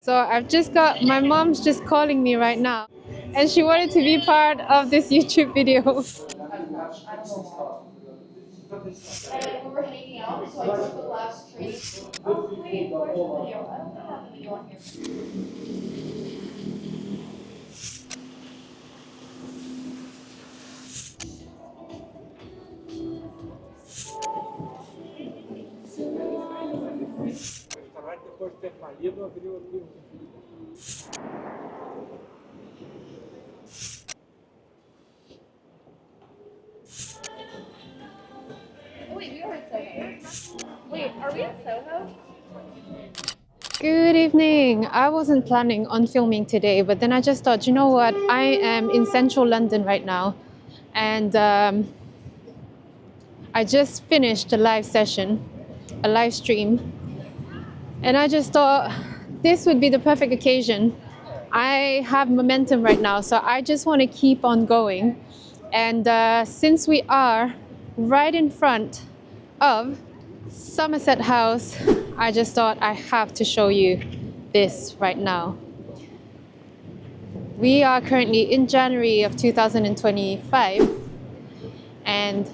So I've just got, my mom's just calling me right now, and she wanted to be part of this YouTube video. And we were hanging out, so I took the last train. Oh, wait, where's the video? I don't have the video on here. Depois de ter falido, abriu aqui. Wait, we are in Soho. Wait, are we in Soho? Good evening. I wasn't planning on filming today, but then I just thought, you know what? I am in central London right now, and I just finished a live session, a live stream, and I just thought this would be the perfect occasion. I have momentum right now, so I just want to keep on going. And since we are right in front of Somerset House, I just thought I have to show you this right now. We are currently in January of 2025, and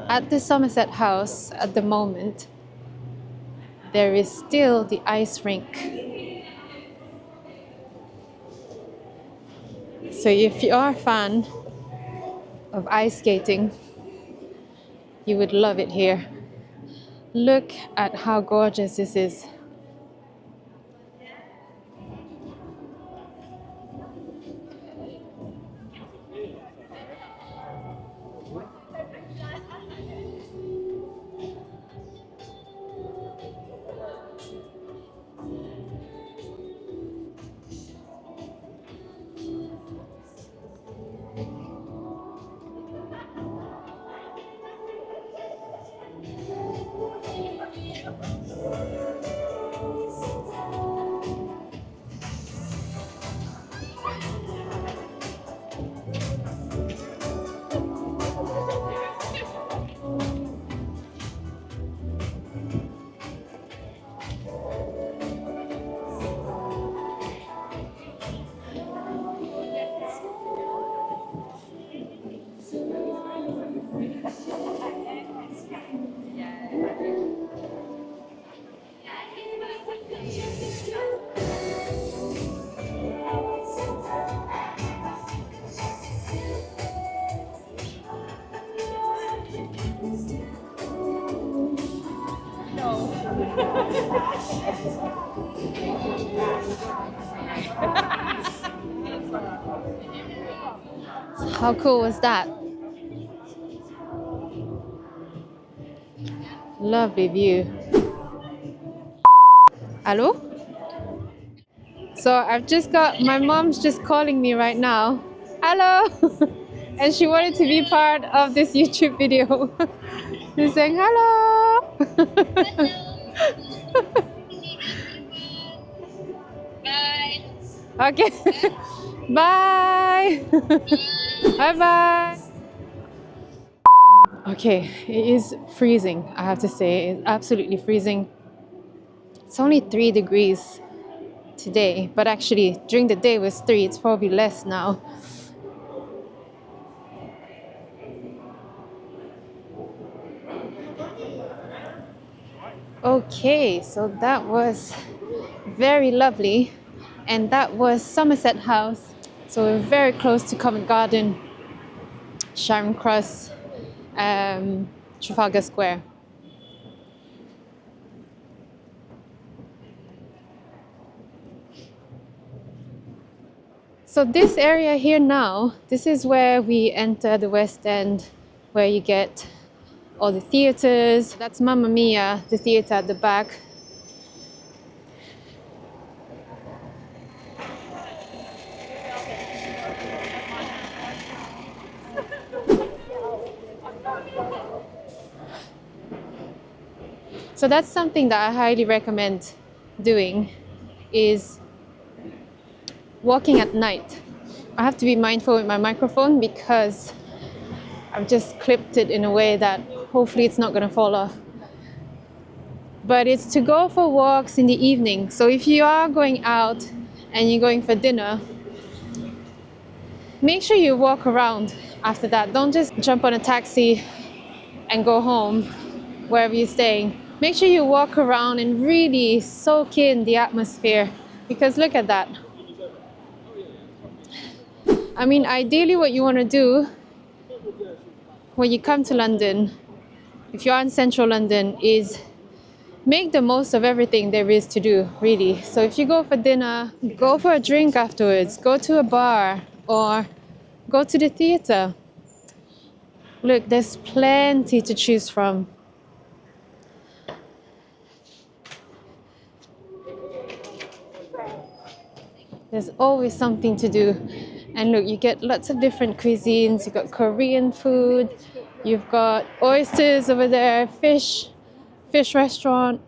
at the Somerset House at the moment, there is still the ice rink. So if you are a fan of ice skating, you would love it here. Look at how gorgeous this is. How cool was that? Lovely view. Hello? So I've just got, my mom's just calling me right now. Hello! And she wanted to be part of this YouTube video. She's saying hello! Bye. Okay. Bye! Bye bye! Okay, it is freezing, I have to say. It's absolutely freezing. It's only 3 degrees today, but actually during the day it was 3. It's probably less now. Okay, so that was very lovely, and that was Somerset House. So we're very close to Covent Garden, Charing Cross, Trafalgar Square. So this area here now, this is where we enter the West End, where you get all the theatres. That's Mamma Mia, the theatre at the back. So that's something that I highly recommend doing, is walking at night. I have to be mindful with my microphone because I've just clipped it in a way that hopefully it's not going to fall off. but it's to go for walks in the evening. So if you are going out and you're going for dinner, make sure you walk around after that. Don't just jump on a taxi and go home wherever you're staying. Make sure you walk around and really soak in the atmosphere, because look at that. I mean, ideally what you want to do when you come to London, if you're in central London, is make the most of everything there is to do, really. So if you go for dinner, go for a drink afterwards, go to a bar, or go to the theatre. Look, there's plenty to choose from. There's always something to do. And look, you get lots of different cuisines. You've got Korean food, you've got oysters over there, fish restaurant,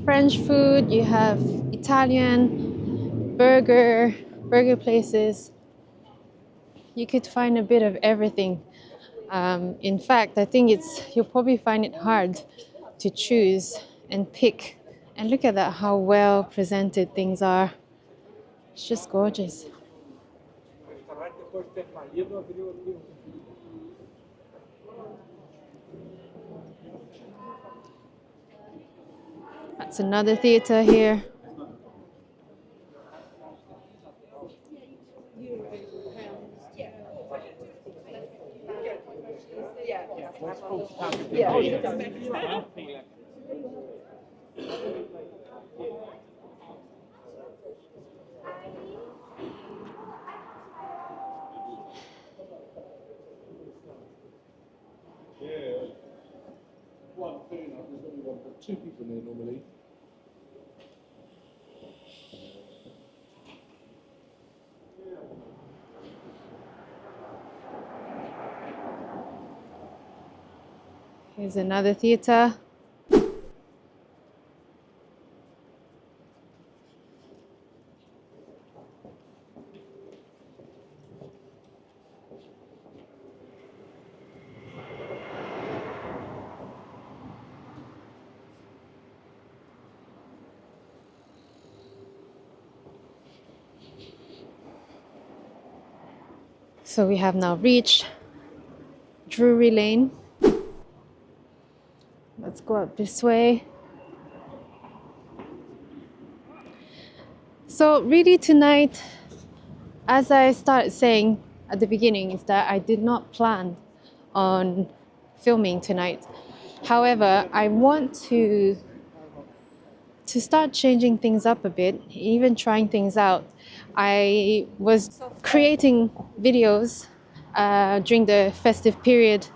French food, you have Italian, burger places. You could find a bit of everything. In fact, I think you'll probably find it hard to choose and pick. And look at that, how well presented things are. It's just gorgeous. restaurante, depois de ter falido, abriu aqui um. That's another theatre here. One, fair enough, there's only one, but two people in there normally. Here's another theatre. So we have now reached Drury Lane. Let's go up this way. So really tonight, as I started saying at the beginning, is that I did not plan on filming tonight. However, I want to start changing things up a bit, even trying things out. I was creating videos during the festive period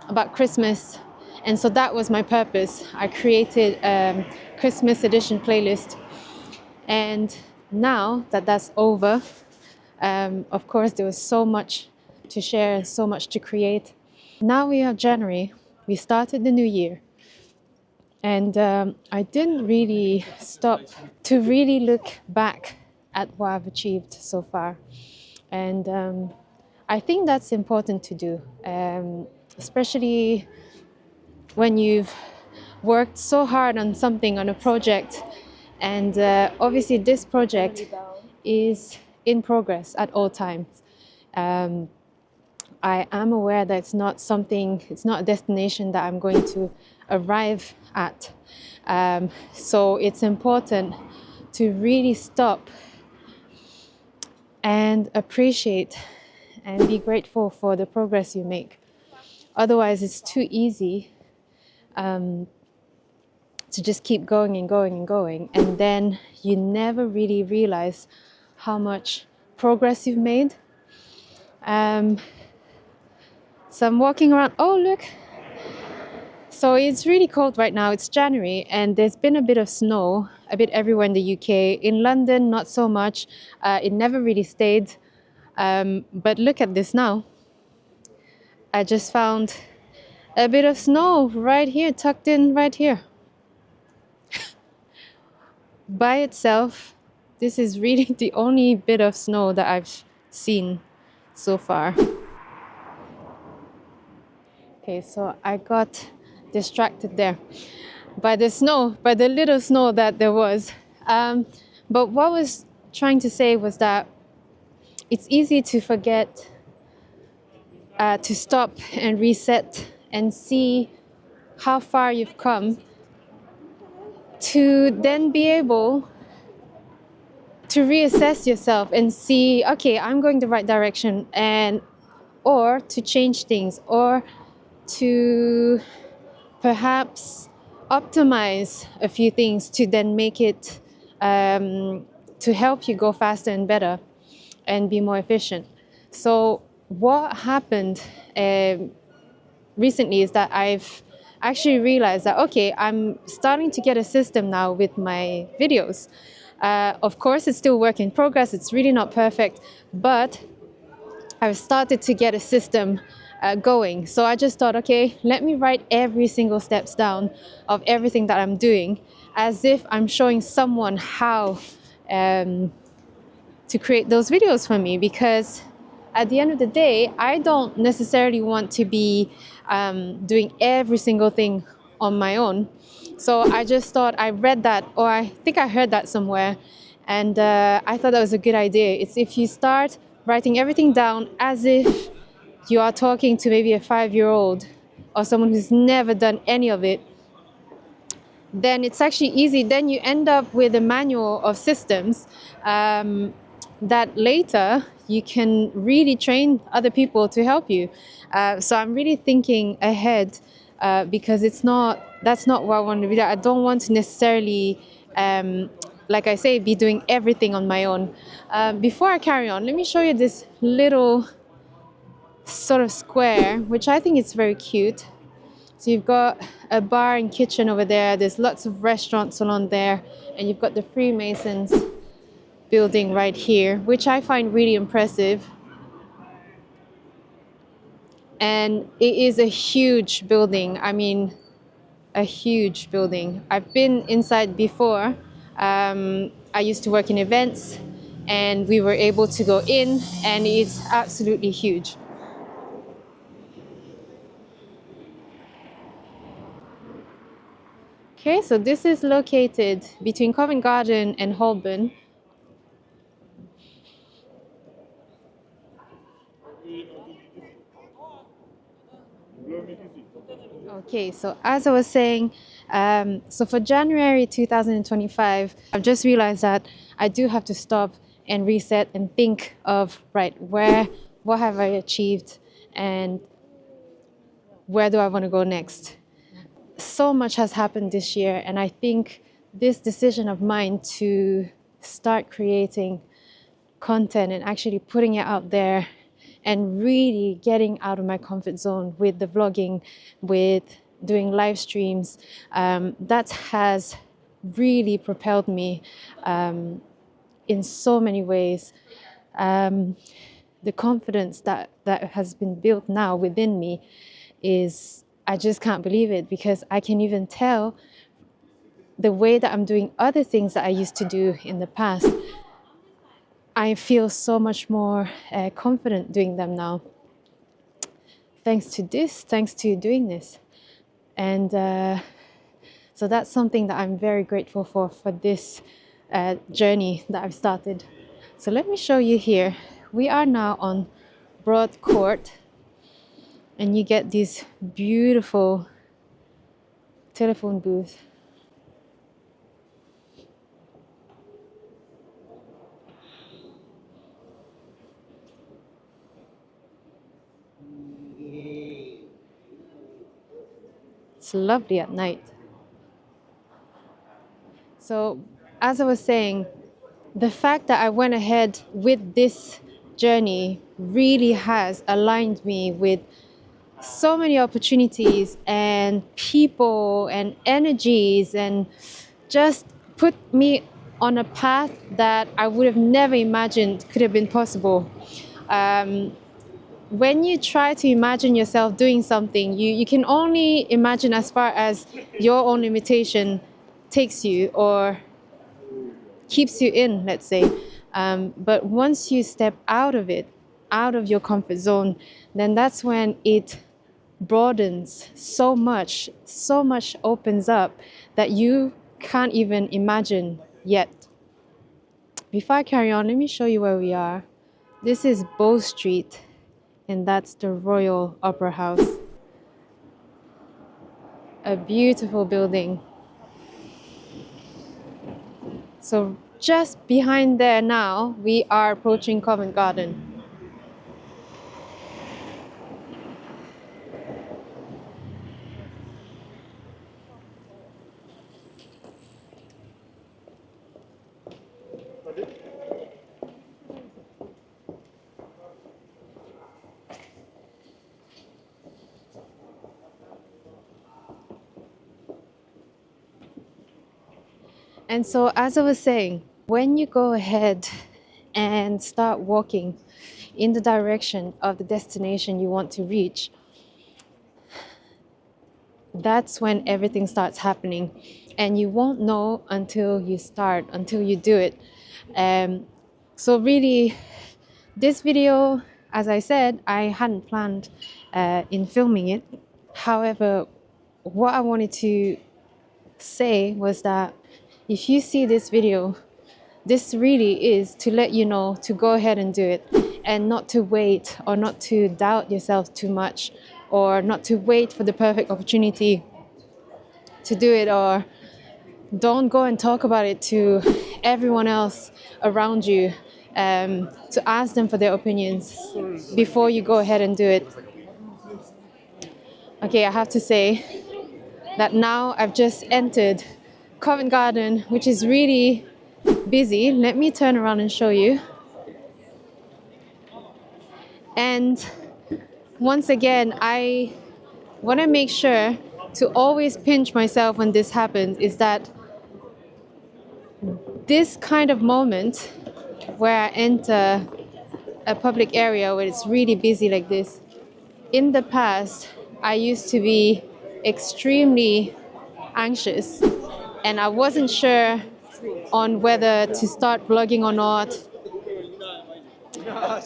about Christmas, and so that was my purpose. I created a Christmas edition playlist, and now that that's over, of course there was so much to share and so much to create. Now we are January, we started the new year, and I didn't really stop to really look back at what I've achieved so far. And I think that's important to do, especially when you've worked so hard on something, on a project. And obviously this project is in progress at all times. I am aware that it's not a destination that I'm going to arrive at. So it's important to really stop and appreciate and be grateful for the progress you make. Otherwise, it's too easy to just keep going and going and going, and then you never really realize how much progress you've made. So I'm walking around. Oh, look. So it's really cold right now. It's January, and there's been a bit of snow, a bit everywhere in the UK. In London, not so much. It never really stayed. But look at this now. I just found a bit of snow right here, tucked in right here. By itself, this is really the only bit of snow that I've seen so far. Okay, so I got distracted there. by the snow, by the little snow that there was. But what I was trying to say was that it's easy to forget to stop and reset and see how far you've come, to then be able to reassess yourself and see, okay, I'm going the right direction, and or to change things, or to perhaps optimize a few things to then make it to help you go faster and better and be more efficient. So what happened recently is that I've actually realized that, okay, I'm starting to get a system now with my videos. Of course, it's still work in progress. It's really not perfect, but I've started to get a system going. So I just thought, okay, let me write every single steps down of everything that I'm doing, as if I'm showing someone how to create those videos for me. Because at the end of the day, I don't necessarily want to be doing every single thing on my own. So I just thought, I read that, or I think I heard that somewhere, and I thought that was a good idea. It's if you start writing everything down as if you are talking to maybe a 5-year-old or someone who's never done any of it, then it's actually easy. Then you end up with a manual of systems that later you can really train other people to help you. So I'm really thinking ahead because that's not what I want to be. I don't want to necessarily, like I say, be doing everything on my own. Before I carry on, let me show you this little sort of square, which I think is very cute. So you've got a bar and kitchen over there. There's lots of restaurants along there. And you've got the Freemasons building right here, which I find really impressive. And it is a huge building. I mean, a huge building. I've been inside before. I used to work in events, and we were able to go in, and it's absolutely huge. Okay, so this is located between Covent Garden and Holborn. Okay, so as I was saying, so for January 2025, I've just realized that I do have to stop and reset and think of, right, what have I achieved, and where do I want to go next? So much has happened this year, and I think this decision of mine to start creating content and actually putting it out there and really getting out of my comfort zone with the vlogging, with doing live streams, that has really propelled me in so many ways. The confidence that has been built now within me is, I just can't believe it, because I can even tell the way that I'm doing other things that I used to do in the past. I feel so much more confident doing them now, thanks to doing this. And so that's something that I'm very grateful for this journey that I've started. So let me show you here. We are now on Broad Court, and you get this beautiful telephone booth. It's lovely at night. So as I was saying, the fact that I went ahead with this journey really has aligned me with so many opportunities and people and energies, and just put me on a path that I would have never imagined could have been possible. When you try to imagine yourself doing something, you can only imagine as far as your own limitation takes you or keeps you in, let's say. But once you step out of it, out of your comfort zone, then that's when it broadens so much opens up that you can't even imagine yet. Before I carry on, let me show you where we are. This is Bow Street, and that's the Royal Opera House. A beautiful building. So just behind there now, we are approaching Covent Garden. And so, as I was saying, when you go ahead and start walking in the direction of the destination you want to reach, that's when everything starts happening. And you won't know until you start, until you do it. So really, this video, as I said, I hadn't planned in filming it. However, what I wanted to say was that if you see this video, this really is to let you know to go ahead and do it, and not to wait or not to doubt yourself too much, or not to wait for the perfect opportunity to do it, or don't go and talk about it to everyone else around you, to ask them for their opinions before you go ahead and do it. Okay, I have to say that now I've just entered Covent Garden, which is really busy. Let me turn around and show you. And once again, I want to make sure to always pinch myself when this happens, is that this kind of moment where I enter a public area where it's really busy like this, in the past, I used to be extremely anxious, and I wasn't sure on whether to start vlogging or not.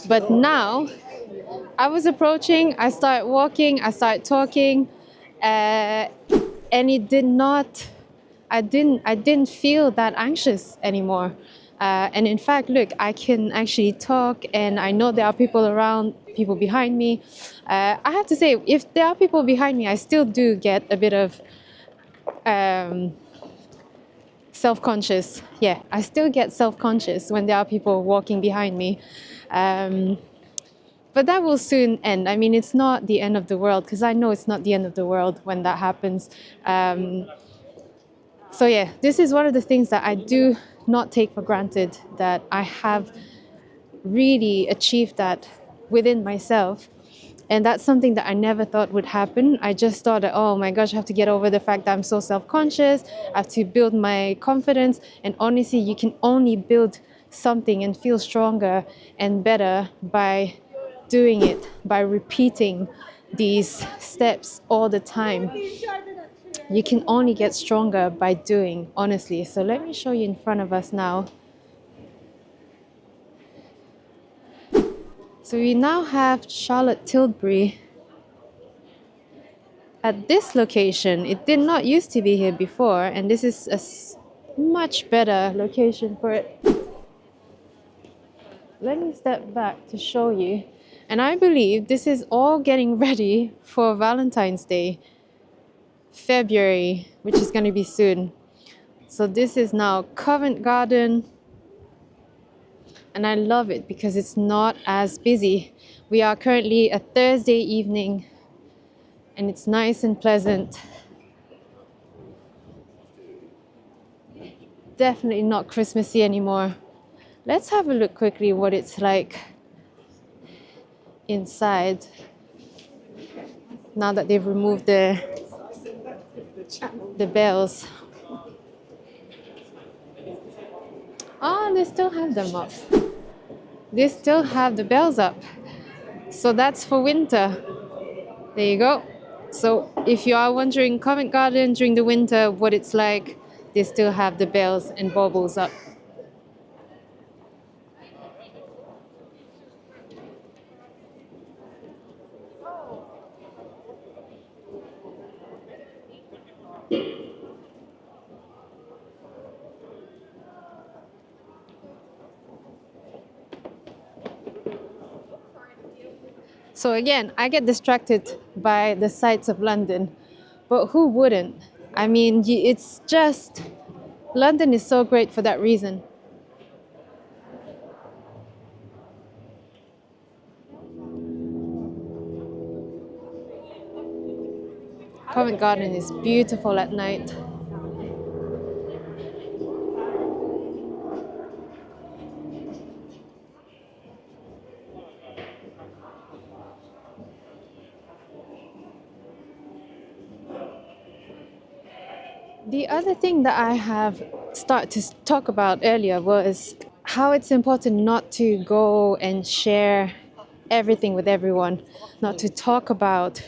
But now, I was approaching, I started walking, I started talking, and it did not, I didn't feel that anxious anymore. And in fact, look, I can actually talk, and I know there are people around, people behind me. I have to say, if there are people behind me, I still do get a bit of self-conscious. Yeah, I still get self-conscious when there are people walking behind me. But that will soon end. I mean, it's not the end of the world, because I know it's not the end of the world when that happens. So yeah, this is one of the things that I do not take for granted, that I have really achieved that within myself. And that's something that I never thought would happen. I just thought that, oh my gosh, I have to get over the fact that I'm so self-conscious. I have to build my confidence. And honestly, you can only build something and feel stronger and better by doing it, by repeating these steps all the time. You can only get stronger by doing, honestly. So let me show you in front of us now. So we now have Charlotte Tilbury at this location. It did not used to be here before, and this is a much better location for it. Let me step back to show you. And I believe this is all getting ready for Valentine's Day, February, which is going to be soon. So this is now Covent Garden, and I love it because it's not as busy. We are currently a Thursday evening, and it's nice and pleasant. Definitely not Christmassy anymore. Let's have a look quickly what it's like inside now that they've removed the bells. Oh, they still have them up. They still have the bells up. So that's for winter. There you go. So if you are wondering Covent Garden during the winter, what it's like, they still have the bells and baubles up. So again, I get distracted by the sights of London, but who wouldn't? I mean, it's just, London is so great for that reason. Covent Garden is beautiful at night. The other thing that I have started to talk about earlier was how it's important not to go and share everything with everyone, not to talk about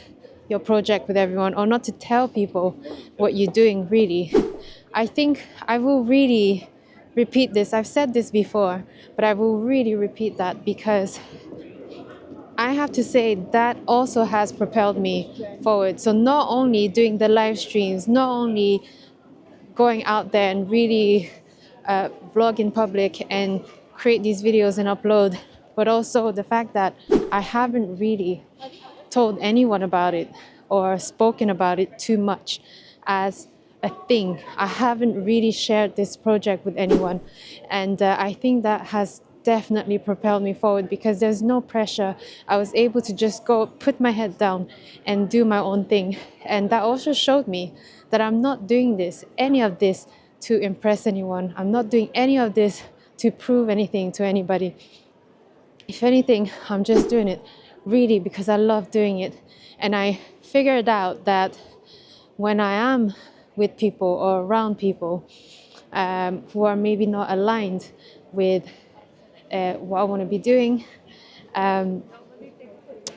your project with everyone, or not to tell people what you're doing really. I think I will really repeat this. I've said this before, but I will really repeat that because I have to say that also has propelled me forward. So not only doing the live streams, not only going out there and really vlog in public and create these videos and upload, but also the fact that I haven't really told anyone about it or spoken about it too much as a thing. I haven't really shared this project with anyone, and I think that has definitely propelled me forward because there's no pressure. I was able to just go put my head down and do my own thing, and that also showed me that I'm not doing any of this to impress anyone. I'm not doing any of this to prove anything to anybody. If anything, I'm just doing it really because I love doing it. And I figured out that when I am with people or around people who are maybe not aligned with what I want to be doing,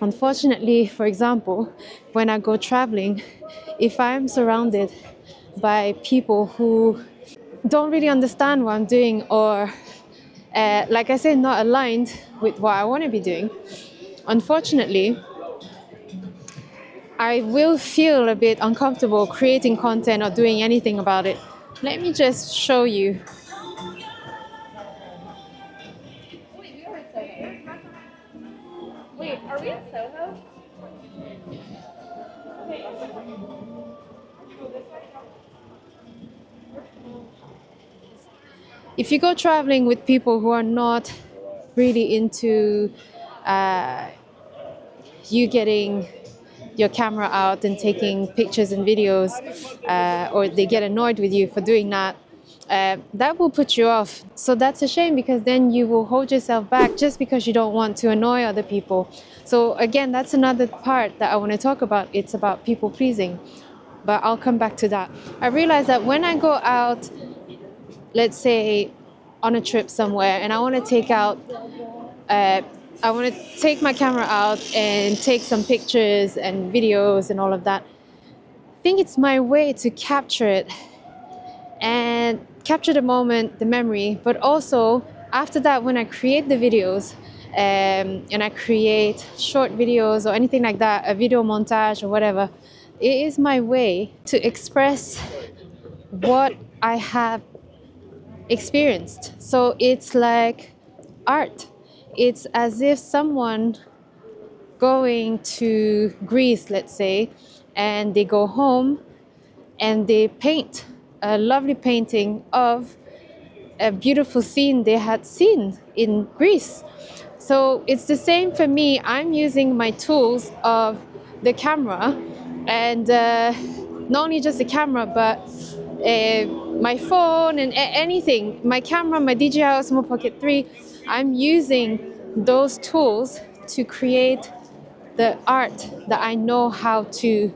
unfortunately, for example, when I go traveling, if I'm surrounded by people who don't really understand what I'm doing or, like I said, not aligned with what I want to be doing, unfortunately, I will feel a bit uncomfortable creating content or doing anything about it. Let me just show you. Wait, are we in Soho? If you go traveling with people who are not really into you getting your camera out and taking pictures and videos, or they get annoyed with you for doing that, that will put you off. So that's a shame because then you will hold yourself back just because you don't want to annoy other people. So again, that's another part that I want to talk about. It's about people pleasing, but I'll come back to that. I realize that when I go out, let's say on a trip somewhere, and I want to take out I want to take my camera out and take some pictures and videos and all of that. I think it's my way to capture it and capture the moment, the memory, but also after that, when I create the videos and I create short videos or anything like that, a video montage or whatever, it is my way to express what I have experienced. So it's like art. It's as if someone going to Greece, let's say, and they go home and they paint a lovely painting of a beautiful scene they had seen in Greece. So it's the same for me. I'm using my tools of the camera, and not only just the camera, but my phone and anything. My camera, my DJI Osmo Pocket 3, I'm using those tools to create the art that I know how to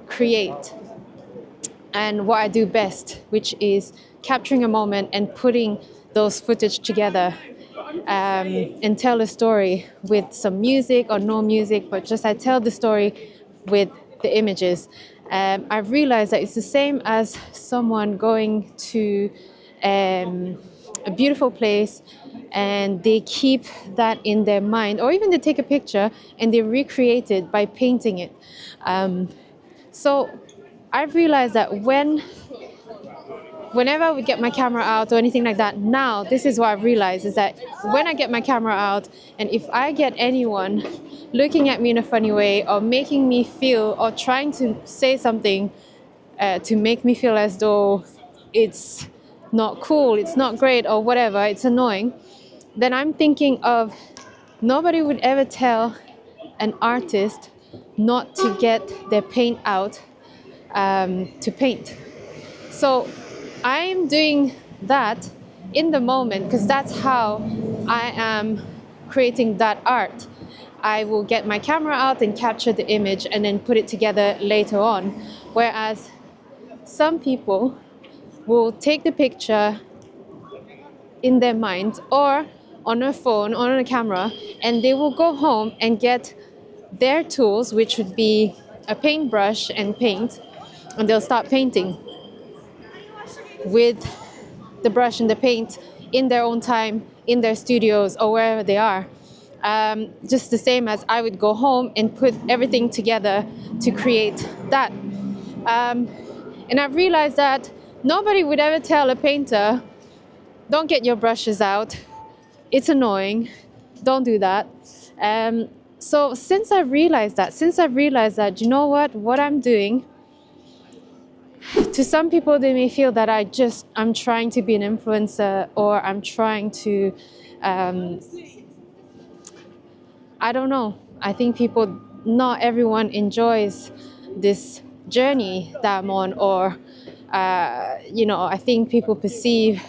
create and what I do best, which is capturing a moment and putting those footage together and tell a story with some music or no music, but just I tell the story with the images. I've realized that it's the same as someone going to a beautiful place and they keep that in their mind, or even they take a picture and they recreate it by painting it. So I've realized that when whenever I would get my camera out or anything like that, now this is what I've realized is that when I get my camera out and if I get anyone looking at me in a funny way or making me feel or trying to say something to make me feel as though it's not cool, it's not great or whatever, it's annoying, then I'm thinking of nobody would ever tell an artist not to get their paint out to paint. So I'm doing that in the moment because that's how I am creating that art. I will get my camera out and capture the image and then put it together later on. Whereas some people will take the picture in their mind or on a phone or on a camera, and they will go home and get their tools, which would be a paintbrush and paint, and they'll start painting with the brush and the paint in their own time, in their studios or wherever they are. Just the same as I would go home and put everything together to create that. And I've realized that nobody would ever tell a painter, don't get your brushes out, it's annoying, don't do that. So since I've realized that, you know what I'm doing, to some people they may feel that I'm trying to be an influencer or I'm trying to, I don't know. I think not everyone enjoys this journey that I'm on, or, I think people perceive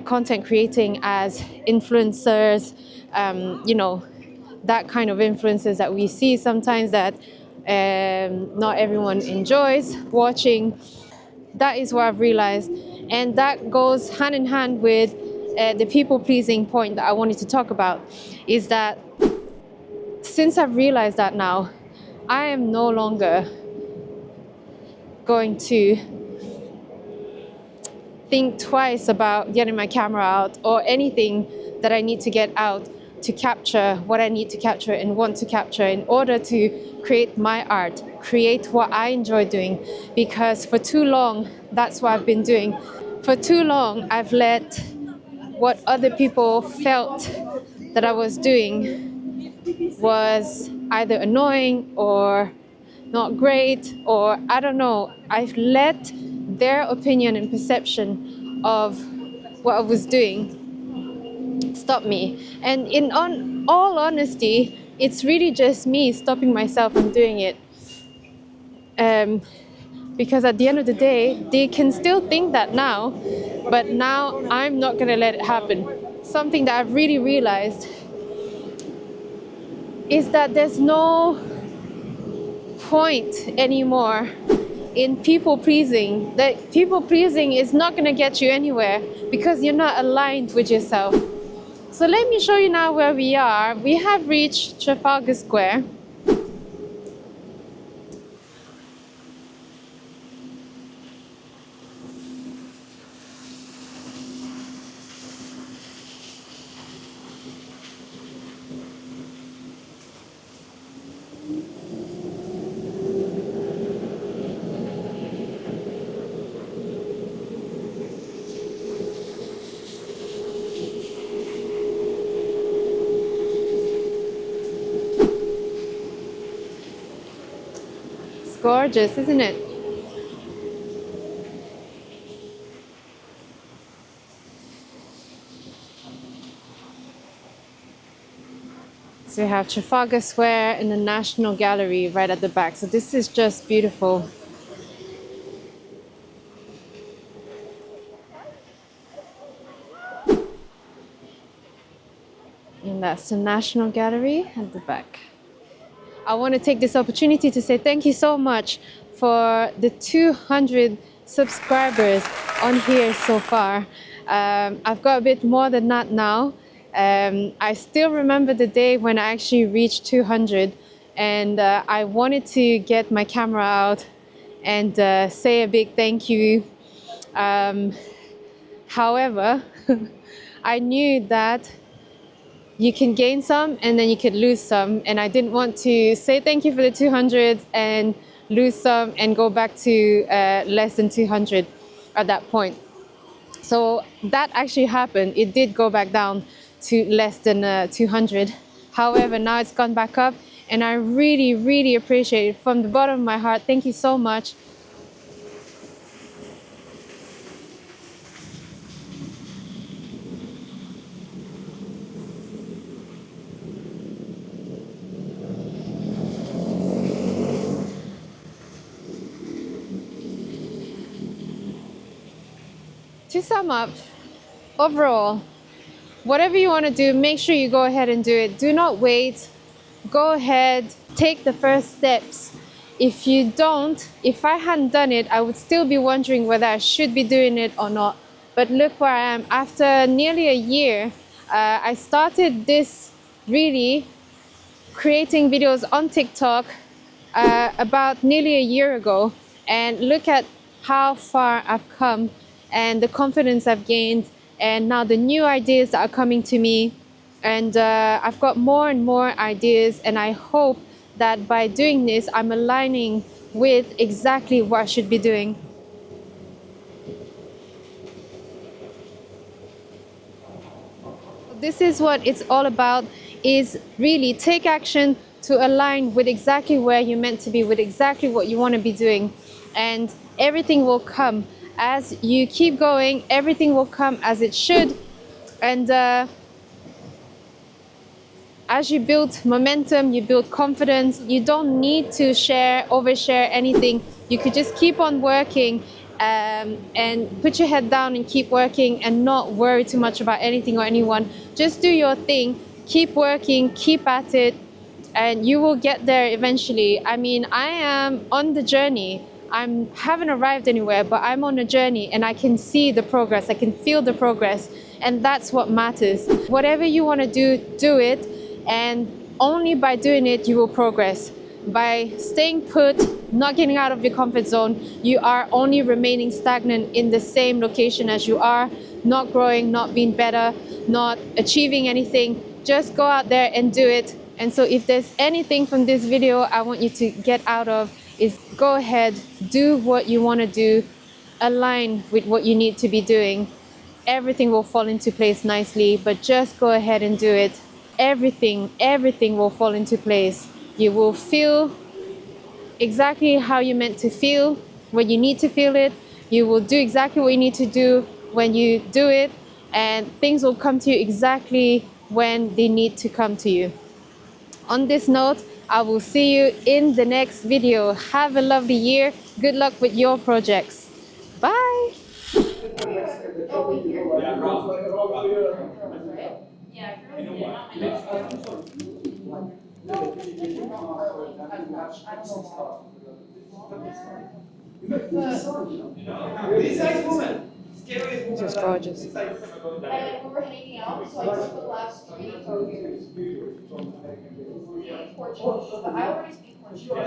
content creating as influencers, that kind of influencers that we see sometimes that not everyone enjoys watching. That is what I've realized, and that goes hand in hand with the people-pleasing point that I wanted to talk about, is that since I've realized that now, I am no longer going to think twice about getting my camera out or anything that I need to get out to capture what I need to capture and want to capture in order to create my art, create what I enjoy doing. Because for too long, that's what I've been doing. For too long, I've let what other people felt that I was doing was either annoying or not great, or I don't know. I've let their opinion and perception of what I was doing stop me. And in all honesty, it's really just me stopping myself from doing it. Because at the end of the day, they can still think that now, but now I'm not going to let it happen. Something that I've really realized is that there's no point anymore in people pleasing. That people pleasing is not going to get you anywhere because you're not aligned with yourself. So let me show you now where we are. We have reached Trafalgar Square. Gorgeous, isn't it? So we have Trafalgar Square and the National Gallery right at the back. So this is just beautiful. And that's the National Gallery at the back. I want to take this opportunity to say thank you so much for the 200 subscribers on here so far. I've got a bit more than that now. I still remember the day when I actually reached 200, and I wanted to get my camera out and say a big thank you. However, I knew that you can gain some and then you could lose some, and I didn't want to say thank you for the 200 and lose some and go back to less than 200. at that point. So that actually happened. It did go back down to less than 200. However, now it's gone back up, and I really, really appreciate it from the bottom of my heart. Thank you so much. To sum up, overall, whatever you want to do, make sure you go ahead and do it. Do not wait. Go ahead, take the first steps. If you don't, if I hadn't done it, I would still be wondering whether I should be doing it or not. But look where I am. After nearly a year, I started this really creating videos on TikTok about nearly a year ago. And look at how far I've come and the confidence I've gained, and now the new ideas that are coming to me. And I've got more and more ideas, and I hope that by doing this, I'm aligning with exactly what I should be doing. This is what it's all about, is really take action to align with exactly where you're meant to be, with exactly what you want to be doing. And everything will come. As you keep going, everything will come as it should. And as you build momentum, you build confidence. You don't need to overshare anything. You could just keep on working and put your head down and keep working and not worry too much about anything or anyone. Just do your thing, keep working, keep at it, and you will get there eventually. I mean, I am on the journey. I haven't arrived anywhere, but I'm on a journey, and I can see the progress. I can feel the progress, and that's what matters. Whatever you want to do, do it, and only by doing it you will progress. By staying put, not getting out of your comfort zone, you are only remaining stagnant in the same location as you are, not growing, not being better, not achieving anything. Just go out there and do it. And so if there's anything from this video I want you to get out of, is go ahead, do what you want to do, align with what you need to be doing. Everything will fall into place nicely, but just go ahead and do it. Everything will fall into place. You will feel exactly how you're meant to feel when you need to feel it. You will do exactly what you need to do when you do it, and things will come to you exactly when they need to come to you. On this note, I will see you in the next video. Have a lovely year. Good luck with your projects. Bye. Oh, wait, here. Yeah, wrong. Right? Yeah, no, just take it wrong early as much. I don't know why. This size woman. Scariest woman. Just gorgeous. And we were hanging out, so I took the last train to Portuguese, but I already speak Portuguese. I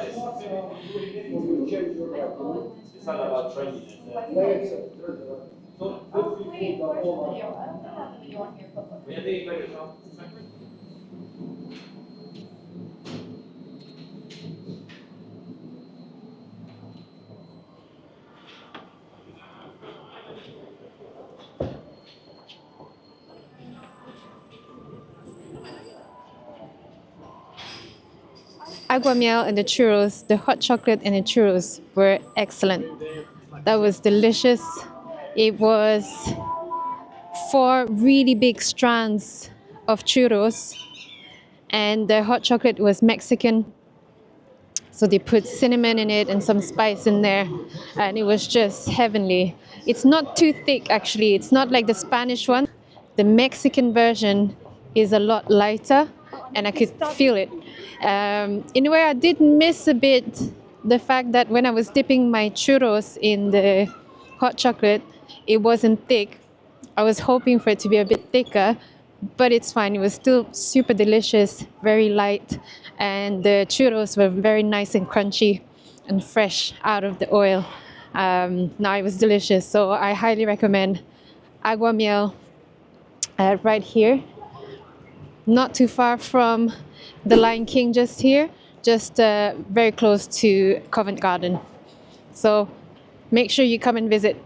don't know. It's not about training. Oh, wait, where's the video? I don't think I have the video on here, but look. Voy a tener que ver. Aguamiel and the churros, the hot chocolate and the churros were excellent. That was delicious. It was 4 really big strands of churros, and the hot chocolate was Mexican. So they put cinnamon in it and some spice in there, and it was just heavenly. It's not too thick actually. It's not like the Spanish one. The Mexican version is a lot lighter, and I could feel it. In a way, I did miss a bit the fact that when I was dipping my churros in the hot chocolate, it wasn't thick. I was hoping for it to be a bit thicker, but it's fine. It was still super delicious, very light, and the churros were very nice and crunchy and fresh out of the oil. Now it was delicious, so I highly recommend Aguamiel right here. Not too far from the Lion King, just here, just very close to Covent Garden. So make sure you come and visit.